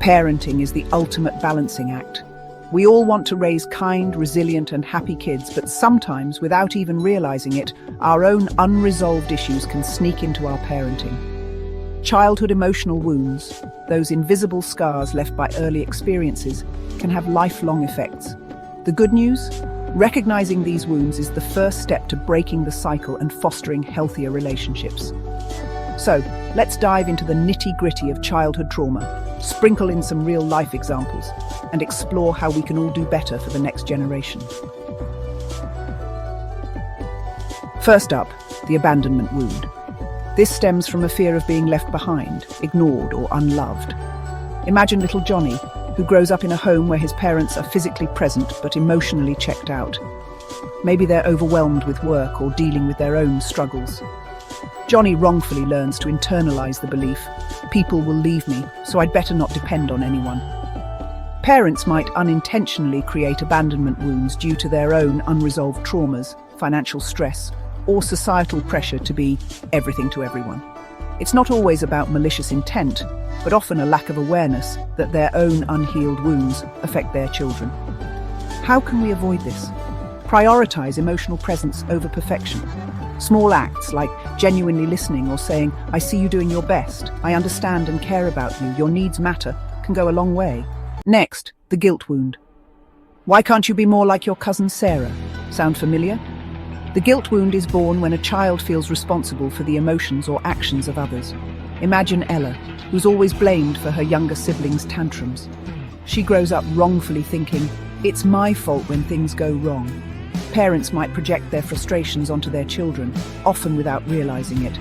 Parenting is the ultimate balancing act. We all want to raise kind, resilient, and happy kids, but sometimes, without even realizing it, our own unresolved issues can sneak into our parenting. Childhood emotional wounds, those invisible scars left by early experiences, can have lifelong effects. The good news? Recognizing these wounds is the first step to breaking the cycle and fostering healthier relationships. So, let's dive into the nitty-gritty of childhood trauma, sprinkle in some real-life examples, and explore how we can all do better for the next generation. First up, the abandonment wound. This stems from a fear of being left behind, ignored, or unloved. Imagine little Johnny, who grows up in a home where his parents are physically present but emotionally checked out. Maybe they're overwhelmed with work or dealing with their own struggles. Johnny wrongfully learns to internalize the belief, people will leave me, so I'd better not depend on anyone. Parents might unintentionally create abandonment wounds due to their own unresolved traumas, financial stress, or societal pressure to be everything to everyone. It's not always about malicious intent, but often a lack of awareness that their own unhealed wounds affect their children. How can we avoid this? Prioritize emotional presence over perfection. Small acts like genuinely listening or saying, "I see you doing your best, I understand and care about you, your needs matter," can go a long way. Next, the guilt wound. Why can't you be more like your cousin Sarah? Sound familiar? The guilt wound is born when a child feels responsible for the emotions or actions of others. Imagine Ella, who's always blamed for her younger siblings' tantrums. She grows up wrongfully thinking, "It's my fault when things go wrong." Parents might project their frustrations onto their children, often without realizing it.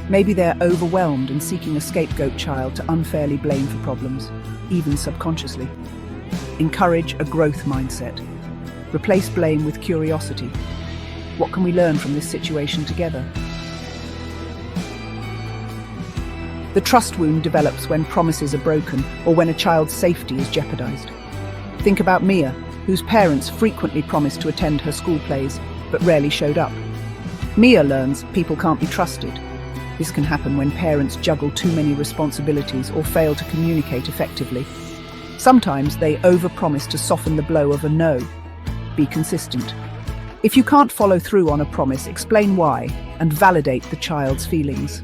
Maybe they're overwhelmed and seeking a scapegoat child to unfairly blame for problems, even subconsciously. Encourage a growth mindset. Replace blame with curiosity. What can we learn from this situation together? The trust wound develops when promises are broken or when a child's safety is jeopardized. Think about Mia, whose parents frequently promised to attend her school plays, but rarely showed up. Mia learns people can't be trusted. This can happen when parents juggle too many responsibilities or fail to communicate effectively. Sometimes they overpromise to soften the blow of a no. Be consistent. If you can't follow through on a promise, explain why and validate the child's feelings.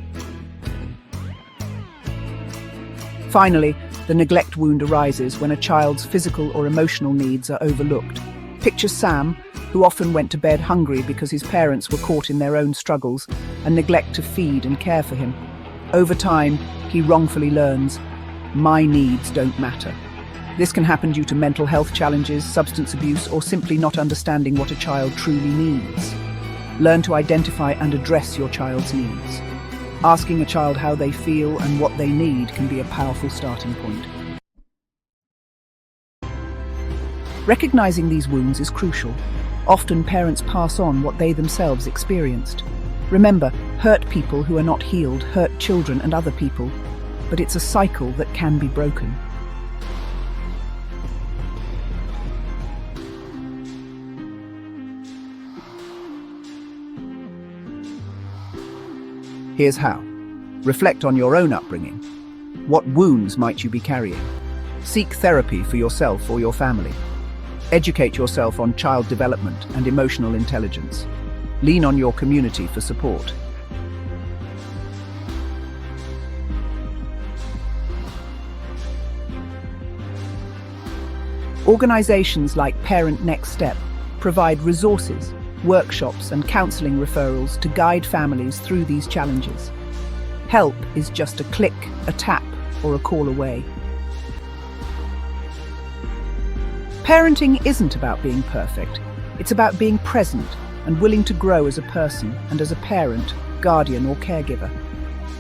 Finally, the neglect wound arises when a child's physical or emotional needs are overlooked. Picture Sam, who often went to bed hungry because his parents were caught in their own struggles and neglect to feed and care for him. Over time, he wrongfully learns, "My needs don't matter." This can happen due to mental health challenges, substance abuse, or simply not understanding what a child truly needs. Learn to identify and address your child's needs. Asking a child how they feel and what they need can be a powerful starting point. Recognizing these wounds is crucial. Often parents pass on what they themselves experienced. Remember, hurt people who are not healed hurt children and other people, but it's a cycle that can be broken. Here's how. Reflect on your own upbringing. What wounds might you be carrying? Seek therapy for yourself or your family. Educate yourself on child development and emotional intelligence. Lean on your community for support. Organizations like Parent Next Step provide resources, workshops and counseling referrals to guide families through these challenges. Help is just a click, a tap, or a call away. Parenting isn't about being perfect. It's about being present and willing to grow as a person and as a parent, guardian, or caregiver.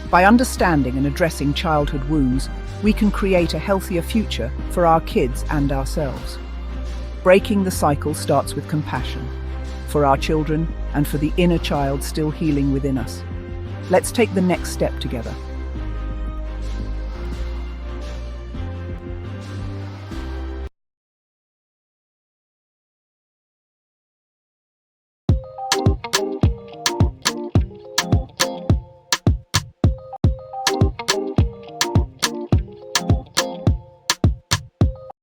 By understanding and addressing childhood wounds, we can create a healthier future for our kids and ourselves. Breaking the cycle starts with compassion for our children and for the inner child still healing within us. Let's take the next step together.